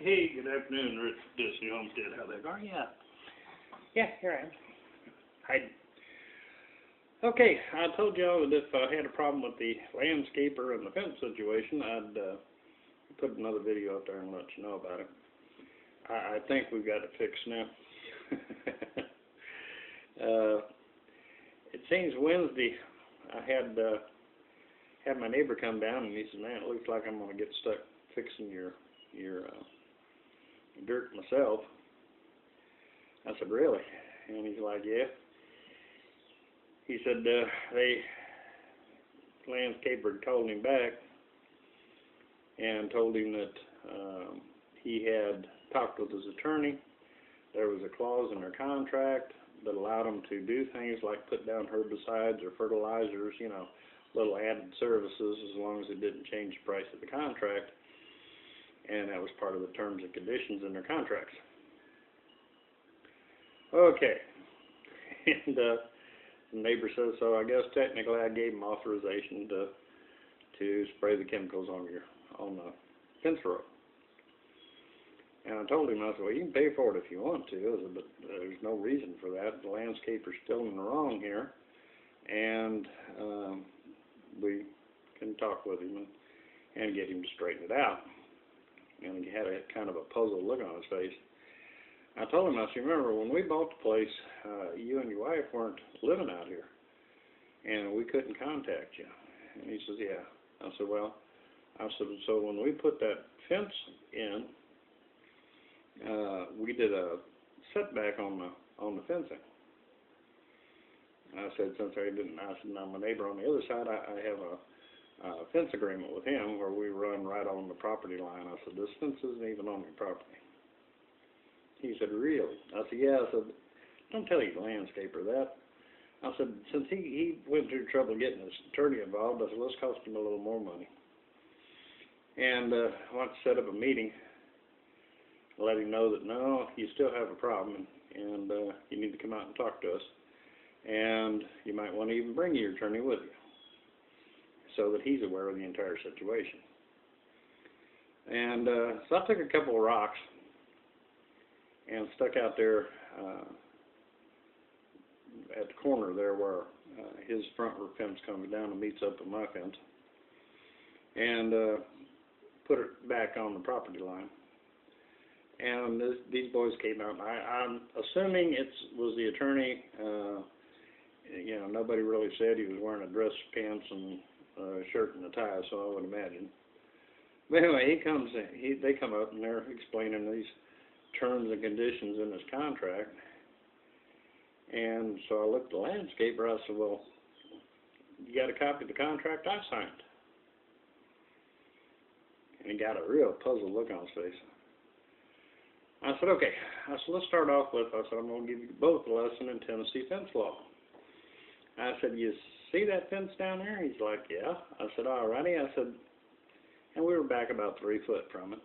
Hey, good afternoon, Rich Disney Homestead. How they are? Yeah, here I am. Hi. Okay, I told y'all that if I had a problem with the landscaper and the fence situation, I'd put another video out there and let you know about it. I think we've got it fixed now. It seems Wednesday I had my neighbor come down and he said, "Man, it looks like I'm going to get stuck fixing your dirt myself." I said, "Really?" And he's like, "Yeah." He said landscaper had called him back and told him that he had talked with his attorney. There was a clause in their contract that allowed them to do things like put down herbicides or fertilizers, you know, little added services, as long as it didn't change the price of the contract. And that was part of the terms and conditions in their contracts. Okay. And the neighbor says, "So I guess technically I gave him authorization to spray the chemicals on the fence row." And I told him, I said, "Well, you can pay for it if you want to, but there's no reason for that. The landscaper's still in the wrong here, and we can talk with him and get him to straighten it out." And he had a kind of a puzzled look on his face. I told him, I said, "Remember, when we bought the place, you and your wife weren't living out here, and we couldn't contact you." And he says, "Yeah." I said, "Well," I said, "so when we put that fence in, we did a setback on the fencing." I said, "Since I didn't," I said, "Now my neighbor on the other side, I have a fence agreement with him where we run right on the property line." I said, "This fence isn't even on your property." He said, "Really?" I said, "Yeah." I said, "Don't tell your landscaper that." I said, "Since he went through trouble getting his attorney involved," I said, "let's cost him a little more money." And I want to set up a meeting, let him know that, no, you still have a problem, and you need to come out and talk to us. And you might want to even bring your attorney with you, so that he's aware of the entire situation. And so I took a couple of rocks and stuck out there at the corner there where his front fence comes down and meets up with my fence, and put it back on the property line. And these boys came out. I'm assuming it was the attorney. You know, nobody really said he was wearing a dress, pants, and a shirt and a tie, so I would imagine. But anyway, they come up and they're explaining these terms and conditions in his contract. And so I looked at the landscaper. I said, "Well, you got a copy of the contract I signed?" And he got a real puzzled look on his face. I said, "Okay." I said, "Let's start off with," I said, "I'm going to give you both a lesson in Tennessee fence law." I said, "You see that fence down there?" He's like, "Yeah." I said, "All righty." I said, and we were back about 3 foot from it.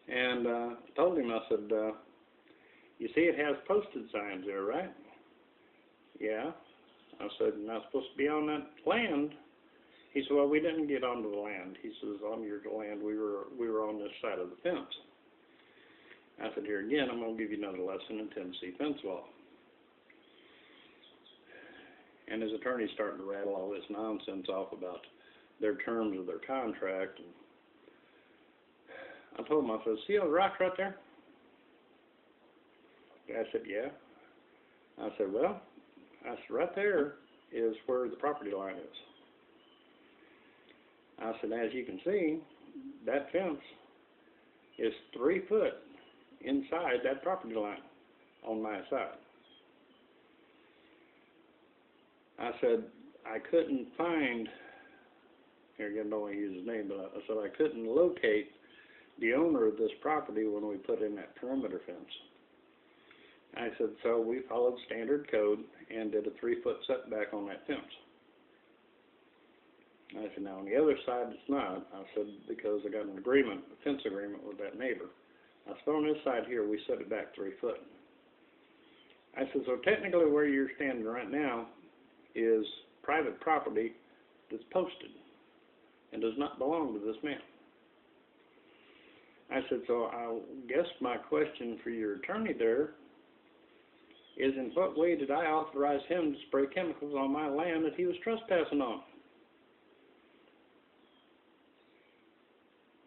And I told him, I said, "You see it has posted signs there, right?" "Yeah." I said, "You're not supposed to be on that land." He said, "Well, we didn't get onto the land." He says, "On your land, we were on this side of the fence." I said, "Here again, I'm going to give you another lesson in Tennessee fence law." And his attorney's starting to rattle all this nonsense off about their terms of their contract. And I told him, I said, "See those rocks right there?" The guy said, "Yeah." I said, "Well," I said, "right there is where the property line is." I said, "As you can see, that fence is 3 foot inside that property line on my side." I said, "I couldn't find," here again, don't want to use his name, but I said, "I couldn't locate the owner of this property when we put in that perimeter fence." I said, "So we followed standard code and did a 3 foot setback on that fence." I said, "Now on the other side it's not." I said, "Because I got an agreement, a fence agreement with that neighbor." I said, "On this side here, we set it back 3 foot." I said, "So technically where you're standing right now is private property that's posted and does not belong to this man." I I said, so I guess my question for your attorney there is, in what way did I authorize him to spray chemicals on my land that he was trespassing on?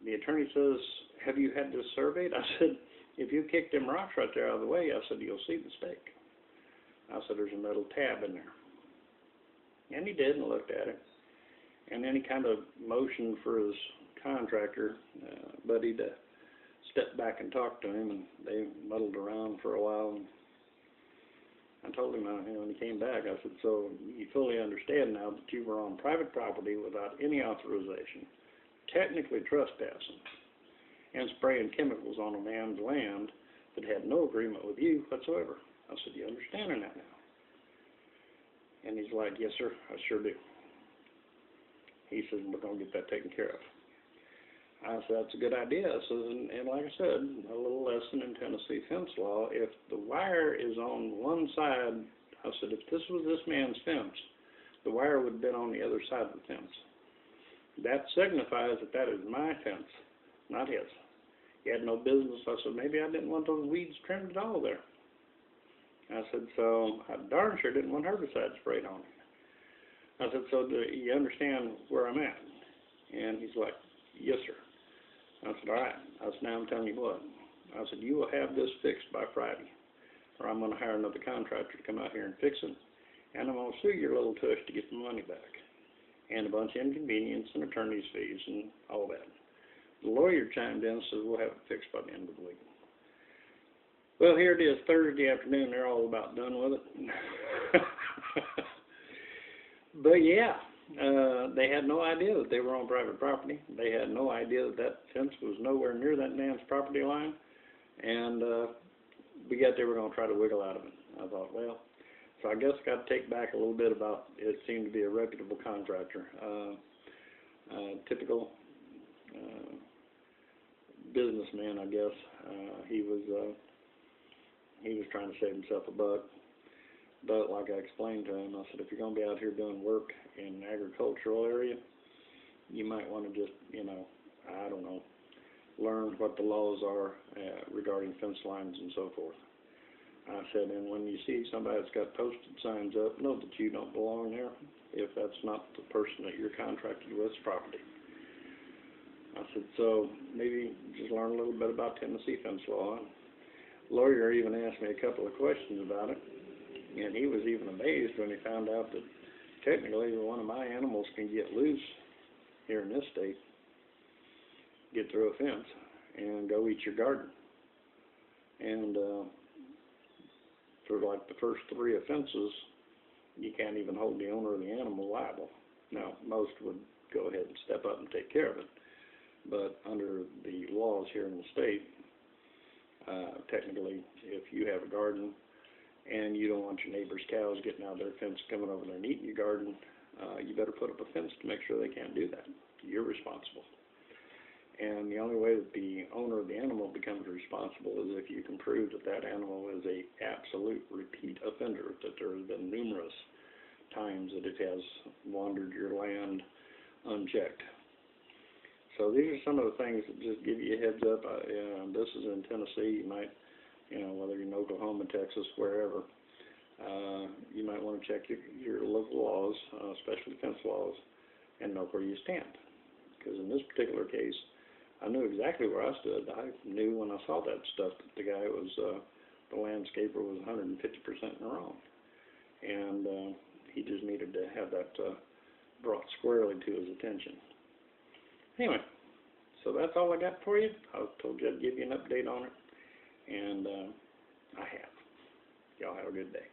The attorney says, have you had this surveyed? I said, if you kick them rocks right there out of the way, I said, you'll see the stake. I said, there's a metal tab in there. And he did, and looked at it. And then he kind of motioned for his contractor buddy to step back and talk to him, and they muddled around for a while. And I told him, when he came back, I said, so you fully understand now that you were on private property without any authorization, technically trespassing, and spraying chemicals on a man's land that had no agreement with you whatsoever. I said, you understand that now? And he's like, yes, sir, I sure do. He says, we're going to get that taken care of. I said, that's a good idea. I said, and like I said, a little lesson in Tennessee fence law. If the wire is on one side, I said, if this was this man's fence, the wire would have been on the other side of the fence. That signifies that that is my fence, not his. He had no business. I said, maybe I didn't want those weeds trimmed at all there. I said, so I darn sure didn't want herbicide sprayed on it. I said, so do you understand where I'm at? And he's like, yes, sir. I said, all right. I said, now I'm telling you what. I said, you will have this fixed by Friday, or I'm going to hire another contractor to come out here and fix it, and I'm going to sue your little tush to get the money back, and a bunch of inconvenience and attorney's fees and all that. The lawyer chimed in and said, we'll have it fixed by the end of the week. Well, here it is, Thursday afternoon. They're all about done with it. But, yeah, they had no idea that they were on private property. They had no idea that that fence was nowhere near that man's property line. And we got there, we're going to try to wiggle out of it. I thought, well, so I guess I got to take back a little bit about it seemed to be a reputable contractor. Typical businessman, I guess. He was trying to save himself a buck. But like I explained to him, I said, if you're going to be out here doing work in an agricultural area, you might want to just, I don't know, learn what the laws are regarding fence lines and so forth. I said, and when you see somebody that's got posted signs up, know that you don't belong there if that's not the person that you're contracted with's property. I said, so maybe just learn a little bit about Tennessee fence law. The lawyer even asked me a couple of questions about it. And he was even amazed when he found out that technically one of my animals can get loose here in this state, get through a fence, and go eat your garden. And for like the first 3 offenses, you can't even hold the owner of the animal liable. Now, most would go ahead and step up and take care of it. But under the laws here in the state, technically, if you have a garden, and you don't want your neighbor's cows getting out of their fence, coming over there and eating your garden, you better put up a fence to make sure they can't do that. You're responsible. And the only way that the owner of the animal becomes responsible is if you can prove that that animal is a absolute repeat offender, that there have been numerous times that it has wandered your land unchecked. So these are some of the things that just give you a heads up. This is in Tennessee. You might, whether you're in Oklahoma, Texas, wherever, you might want to check your local laws, especially fence laws, and know where you stand. Because in this particular case, I knew exactly where I stood. I knew when I saw that stuff that the guy was, the landscaper was 150% in the wrong. And he just needed to have that brought squarely to his attention. Anyway, so that's all I got for you. I told you I'd give you an update on it. And I have. Y'all have a good day.